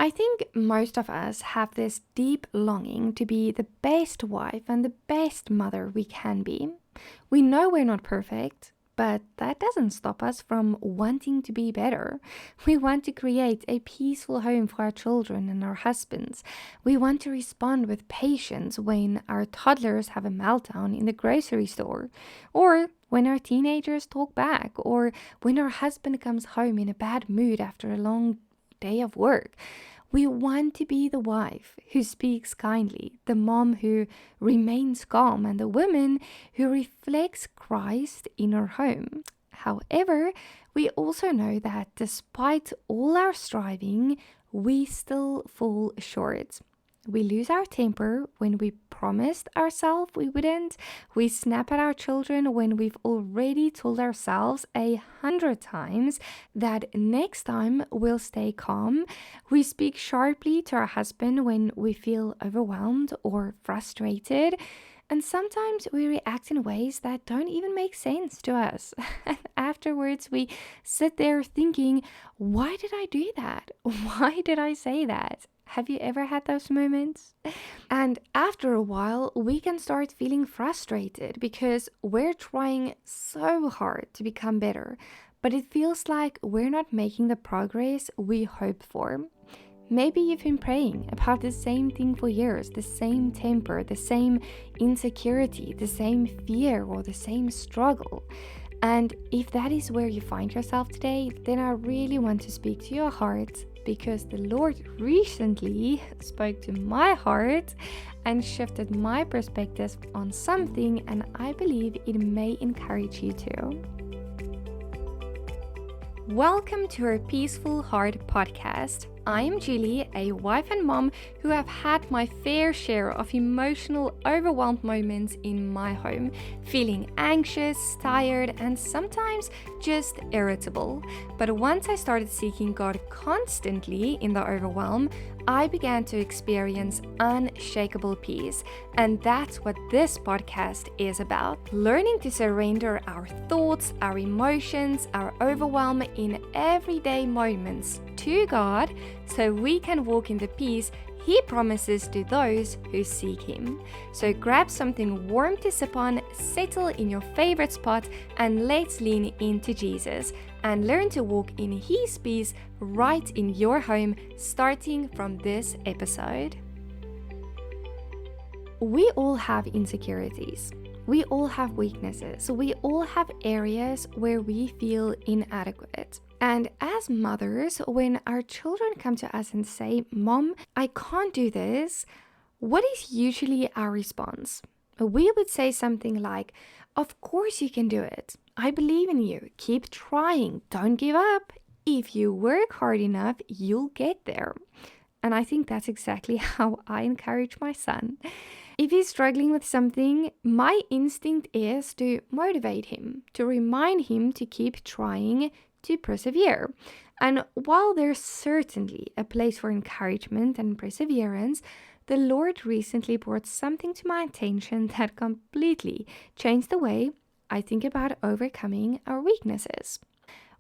I think most of us have this deep longing to be the best wife and the best mother we can be. We know we're not perfect, but that doesn't stop us from wanting to be better. We want to create a peaceful home for our children and our husbands. We want to respond with patience when our toddlers have a meltdown in the grocery store, or when our teenagers talk back, or when our husband comes home in a bad mood after a long day of work. We want to be the wife who speaks kindly, the mom who remains calm, and the woman who reflects Christ in her home. However, we also know that despite all our striving, we still fall short. We lose our temper when we promised ourselves we wouldn't. We snap at our children when we've already told ourselves 100 times that next time we'll stay calm. We speak sharply to our husband when we feel overwhelmed or frustrated. And sometimes we react in ways that don't even make sense to us. And afterwards, we sit there thinking, why did I do that? Why did I say that? Have you ever had those moments? And after a while, we can start feeling frustrated because we're trying so hard to become better, but it feels like we're not making the progress we hope for. Maybe you've been praying about the same thing for years, the same temper, the same insecurity, the same fear, or the same struggle. And if that is where you find yourself today, then I really want to speak to your heart, because the Lord recently spoke to my heart and shifted my perspective on something, and I believe it may encourage you too. Welcome to our Peaceful Heart podcast. I am Julie, a wife and mom who have had my fair share of emotional, overwhelmed moments in my home, feeling anxious, tired, and sometimes just irritable. But once I started seeking God constantly in the overwhelm, I began to experience unshakable peace. And that's what this podcast is about. Learning to surrender our thoughts, our emotions, our overwhelm in everyday moments to God so we can walk in the peace He promises to those who seek Him. So grab something warm to sip on, settle in your favorite spot, and let's lean into Jesus and learn to walk in His peace right in your home, starting from this episode. We all have insecurities. We all have weaknesses. We all have areas where we feel inadequate. And as mothers, when our children come to us and say, "Mom, I can't do this," what is usually our response? We would say something like, "Of course you can do it. I believe in you. Keep trying. Don't give up. If you work hard enough, you'll get there." And I think that's exactly how I encourage my son. If he's struggling with something, my instinct is to motivate him, to remind him to keep trying, to persevere. And while there's certainly a place for encouragement and perseverance, the Lord recently brought something to my attention that completely changed the way I think about overcoming our weaknesses.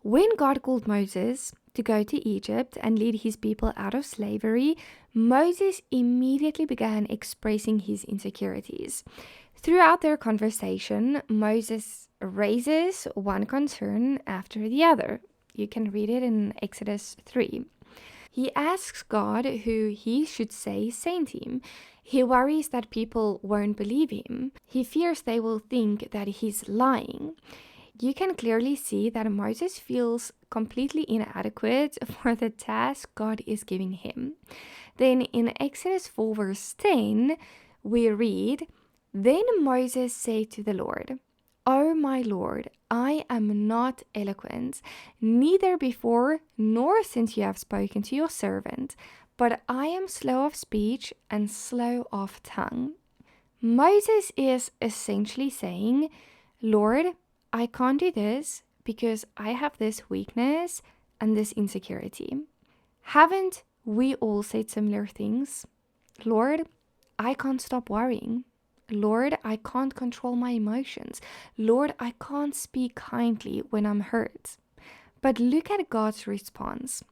When God called Moses to go to Egypt and lead his people out of slavery, Moses immediately began expressing his insecurities. Throughout their conversation, Moses raises one concern after the other. You can read it in Exodus 3. He asks God who he should say sent him. He worries that people won't believe him. He fears they will think that he's lying. You can clearly see that Moses feels completely inadequate for the task God is giving him. Then in Exodus 4 verse 10, we read, "Then Moses said to the Lord, 'O my Lord, I am not eloquent, neither before nor since you have spoken to your servant, but I am slow of speech and slow of tongue.'" Moses is essentially saying, "Lord, I can't do this because I have this weakness and this insecurity." Haven't we all said similar things? "Lord, I can't stop worrying. Lord, I can't control my emotions. Lord, I can't speak kindly when I'm hurt." But look at God's response.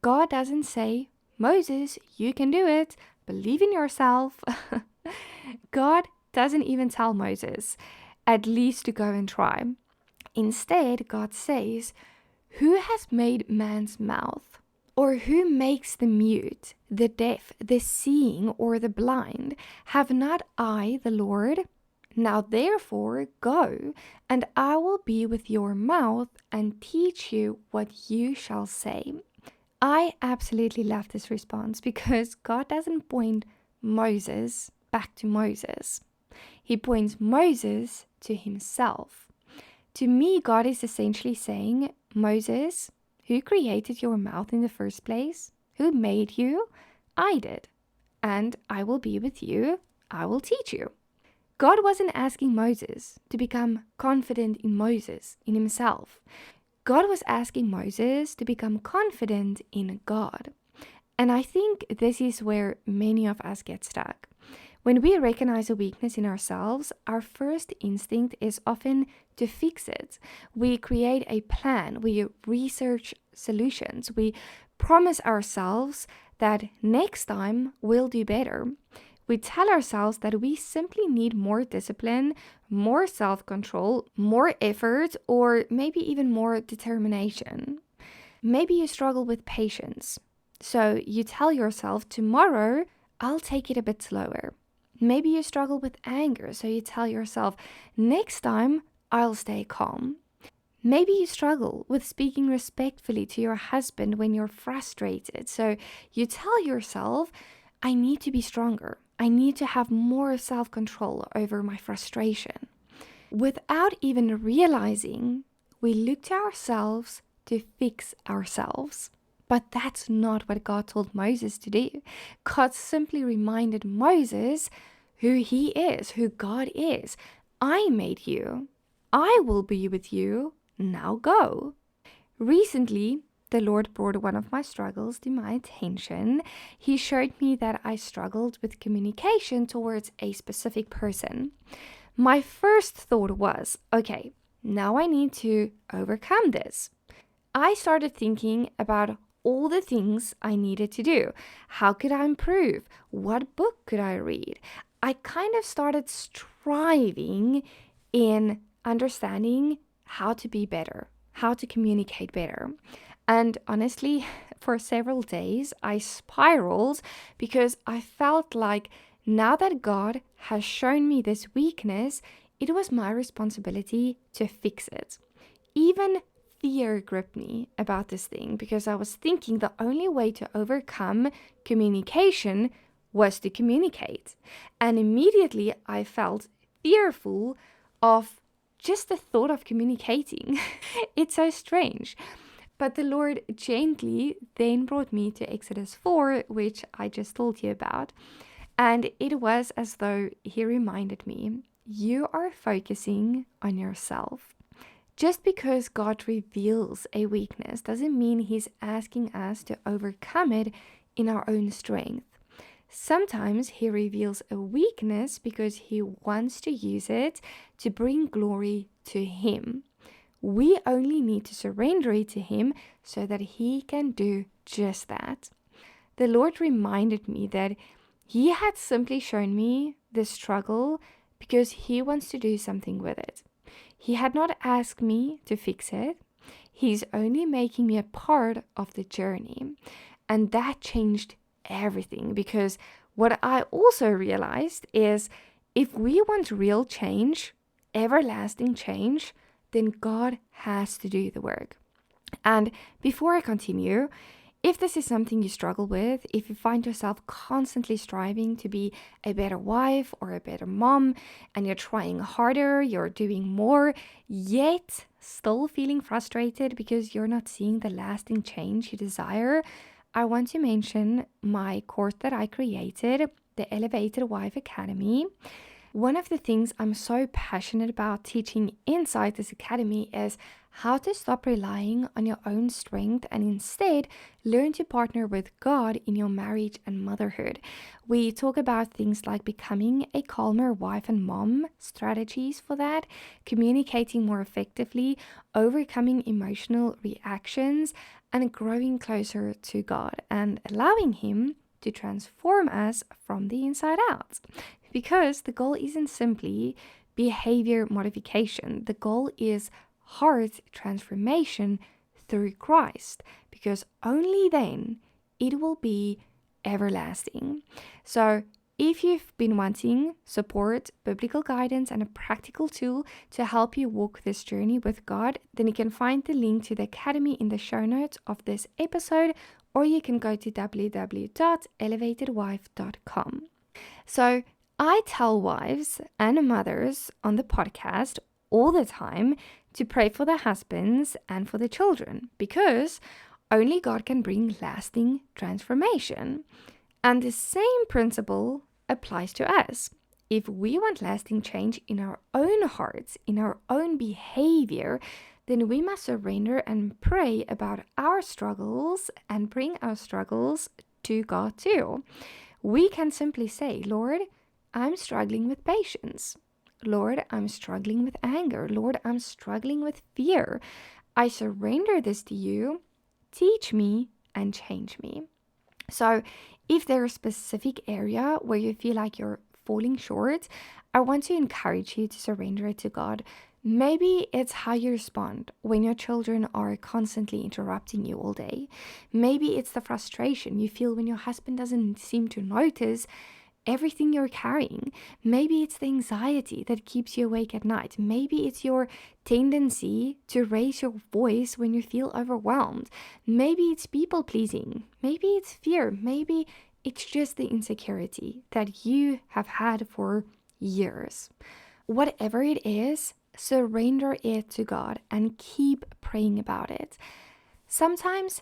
God doesn't say, Moses, you can do it. Believe in yourself. God doesn't even tell Moses, at least to go and try. Instead, God says, who has made man's mouth? Or who makes the mute, the deaf, the seeing, or the blind? Have not I, the Lord? Now therefore go, and I will be with your mouth and teach you what you shall say. I absolutely love this response because God doesn't point Moses back to Moses. He points Moses to himself. To me, God is essentially saying, Moses, who created your mouth in the first place? Who made you? I did. And I will be with you. I will teach you. God wasn't asking Moses to become confident in Moses, in himself. God was asking Moses to become confident in God. And I think this is where many of us get stuck. When we recognize a weakness in ourselves, our first instinct is often to fix it. We create a plan, we research solutions, we promise ourselves that next time we'll do better. We tell ourselves that we simply need more discipline, more self-control, more effort, or maybe even more determination. Maybe you struggle with patience. So you tell yourself, tomorrow I'll take it a bit slower. Maybe you struggle with anger, so you tell yourself, next time I'll stay calm. Maybe you struggle with speaking respectfully to your husband when you're frustrated, so you tell yourself, I need to be stronger. I need to have more self-control over my frustration. Without even realizing, we look to ourselves to fix ourselves. But that's not what God told Moses to do. God simply reminded Moses who he is, who God is. I made you. I will be with you. Now go. Recently, the Lord brought one of my struggles to my attention. He showed me that I struggled with communication towards a specific person. My first thought was, okay, now I need to overcome this. I started thinking about all the things I needed to do. How could I improve? What book could I read? I kind of started striving in understanding how to be better, how to communicate better. And honestly, for several days, I spiraled because I felt like now that God has shown me this weakness, it was my responsibility to fix it. Even fear gripped me about this thing because I was thinking the only way to overcome communication was to communicate. And immediately I felt fearful of just the thought of communicating. It's so strange. But the Lord gently then brought me to Exodus 4, which I just told you about. And it was as though He reminded me, you are focusing on yourself. Just because God reveals a weakness doesn't mean He's asking us to overcome it in our own strength. Sometimes He reveals a weakness because He wants to use it to bring glory to Him. We only need to surrender it to Him so that He can do just that. The Lord reminded me that He had simply shown me the struggle because He wants to do something with it. He had not asked me to fix it. He's only making me a part of the journey. And that changed everything because what I also realized is if we want real change, everlasting change, then God has to do the work. And before I continue, if this is something you struggle with, if you find yourself constantly striving to be a better wife or a better mom, and you're trying harder, you're doing more, yet still feeling frustrated because you're not seeing the lasting change you desire, I want to mention my course that I created, the Elevated Wife Academy. One of the things I'm so passionate about teaching inside this academy is how to stop relying on your own strength and instead learn to partner with God in your marriage and motherhood. We talk about things like becoming a calmer wife and mom, strategies for that, communicating more effectively, overcoming emotional reactions, and growing closer to God and allowing Him to transform us from the inside out. Because the goal isn't simply behavior modification, the goal is heart transformation through Christ, because only then it will be everlasting. So, if you've been wanting support, biblical guidance, and a practical tool to help you walk this journey with God, then you can find the link to the Academy in the show notes of this episode, or you can go to www.elevatedwife.com. So, I tell wives and mothers on the podcast all the time to pray for their husbands and for the children, because only God can bring lasting transformation. And the same principle applies to us. If we want lasting change in our own hearts, in our own behavior, then we must surrender and pray about our struggles and bring our struggles to God too. We can simply say, Lord, I'm struggling with patience. Lord, I'm struggling with anger. Lord, I'm struggling with fear. I surrender this to you. Teach me and change me. So, if there's a specific area where you feel like you're falling short, I want to encourage you to surrender it to God. Maybe it's how you respond when your children are constantly interrupting you all day. Maybe it's the frustration you feel when your husband doesn't seem to notice everything you're carrying. Maybe it's the anxiety that keeps you awake at night. Maybe it's your tendency to raise your voice when you feel overwhelmed. Maybe it's people pleasing. Maybe it's fear. Maybe it's just the insecurity that you have had for years. Whatever it is, surrender it to God and keep praying about it. Sometimes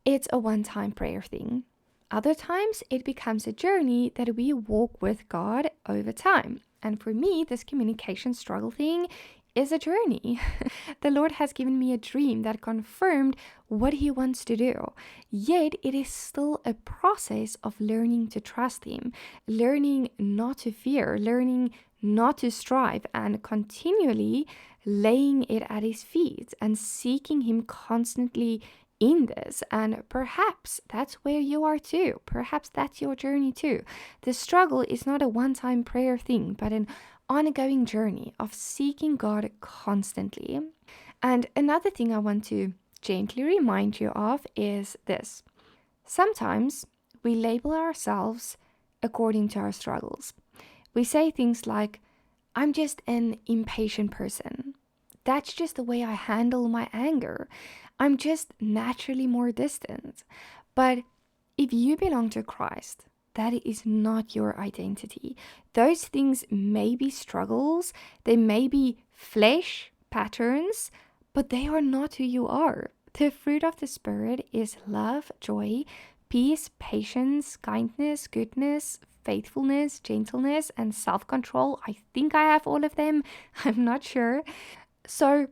it's a one-time prayer thing. Other times, it becomes a journey that we walk with God over time. And for me, this communication struggle thing is a journey. The Lord has given me a dream that confirmed what He wants to do. Yet, it is still a process of learning to trust Him, learning not to fear, learning not to strive, and continually laying it at His feet and seeking Him constantly in this. And perhaps that's where you are too. Perhaps that's your journey too. The struggle is not a one-time prayer thing, but an ongoing journey of seeking God constantly. And another thing I want to gently remind you of is this. Sometimes we label ourselves according to our struggles. We say things like, I'm just an impatient person. That's just the way I handle my anger. I'm just naturally more distant. But if you belong to Christ, that is not your identity. Those things may be struggles, they may be flesh patterns, but they are not who you are. The fruit of the Spirit is love, joy, peace, patience, kindness, goodness, faithfulness, gentleness, and self-control. I think I have all of them. I'm not sure. So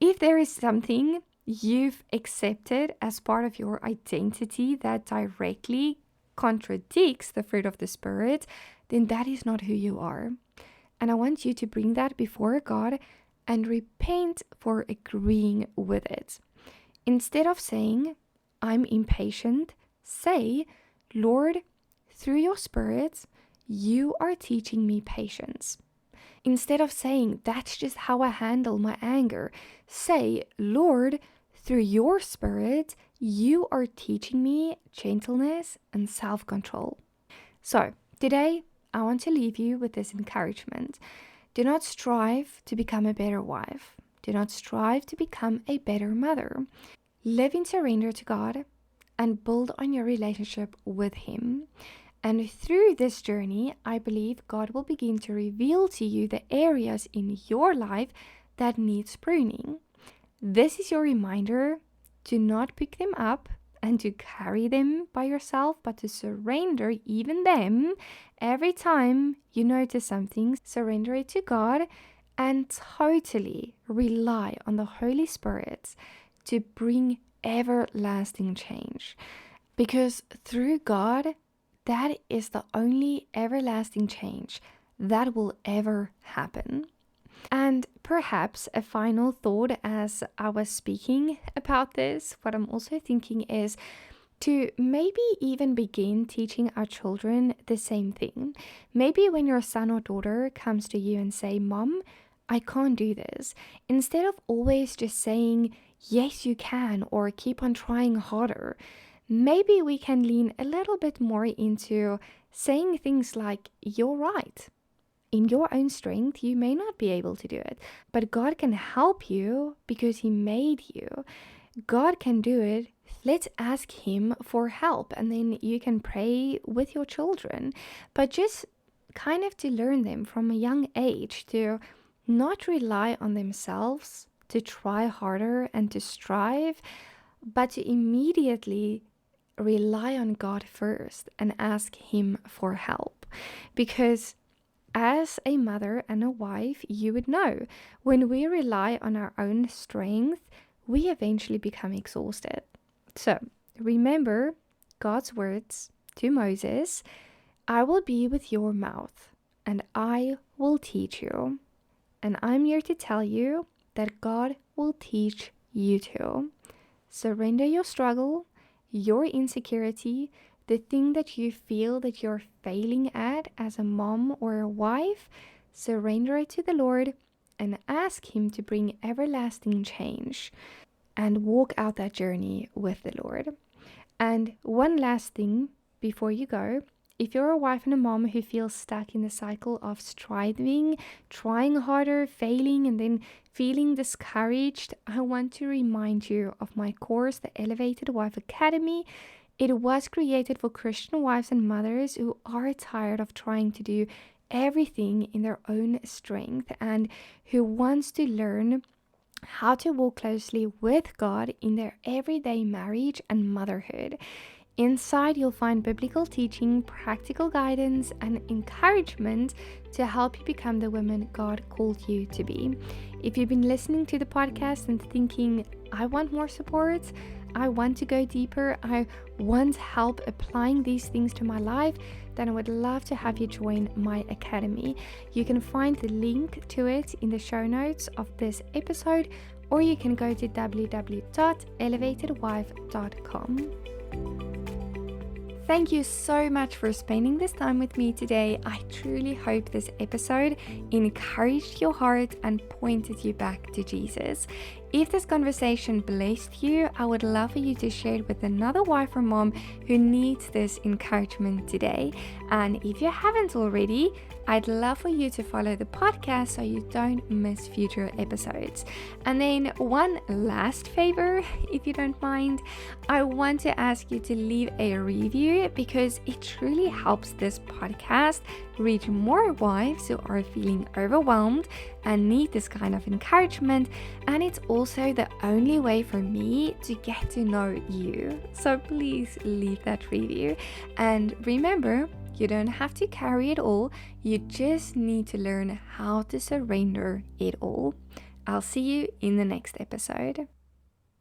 if there is something you've accepted as part of your identity that directly contradicts the fruit of the Spirit, then that is not who you are. And I want you to bring that before God and repent for agreeing with it. Instead of saying, I'm impatient, say, Lord, through your Spirit, you are teaching me patience. Instead of saying, that's just how I handle my anger, say, Lord, through your Spirit, you are teaching me gentleness and self-control. So, today, I want to leave you with this encouragement. Do not strive to become a better wife. Do not strive to become a better mother. Live in surrender to God and build on your relationship with Him. And through this journey, I believe God will begin to reveal to you the areas in your life that needs pruning. This is your reminder to not pick them up and to carry them by yourself, but to surrender even them every time you notice something. Surrender it to God and totally rely on the Holy Spirit to bring everlasting change. Because through God, that is the only everlasting change that will ever happen. And perhaps a final thought as I was speaking about this, what I'm also thinking is to maybe even begin teaching our children the same thing. Maybe when your son or daughter comes to you and say, "Mom, I can't do this," instead of always just saying, "Yes, you can," or "keep on trying harder," maybe we can lean a little bit more into saying things like, "You're right. In your own strength, you may not be able to do it, but God can help you because He made you. God can do it. Let's ask Him for help." And then you can pray with your children, but just kind of to learn them from a young age to not rely on themselves, to try harder and to strive, but to immediately rely on God first and ask Him for help. Because as a mother and a wife, you would know when we rely on our own strength, we eventually become exhausted. So remember God's words to Moses, "I will be with your mouth and I will teach you." And I'm here to tell you that God will teach you too. Surrender your struggle, your insecurity, the thing that you feel that you're failing at as a mom or a wife. Surrender it to the Lord and ask Him to bring everlasting change and walk out that journey with the Lord. And one last thing before you go, if you're a wife and a mom who feels stuck in the cycle of striving, trying harder, failing, and then feeling discouraged, I want to remind you of my course, the Elevated Wife Academy. It was created for Christian wives and mothers who are tired of trying to do everything in their own strength and who wants to learn how to walk closely with God in their everyday marriage and motherhood. Inside, you'll find biblical teaching, practical guidance, and encouragement to help you become the woman God called you to be. If you've been listening to the podcast and thinking, "I want more support, I want to go deeper, I want help applying these things to my life," then I would love to have you join my academy. You can find the link to it in the show notes of this episode, or you can go to www.elevatedwife.com. Thank you so much for spending this time with me today. I truly hope this episode encouraged your heart and pointed you back to Jesus. If this conversation blessed you, I would love for you to share it with another wife or mom who needs this encouragement today. And if you haven't already, I'd love for you to follow the podcast so you don't miss future episodes. And then one last favor, if you don't mind, I want to ask you to leave a review because it truly helps this podcast reach more wives who are feeling overwhelmed and need this kind of encouragement. And it's also the only way for me to get to know you. So please leave that review. And remember, you don't have to carry it all. You just need to learn how to surrender it all. I'll see you in the next episode.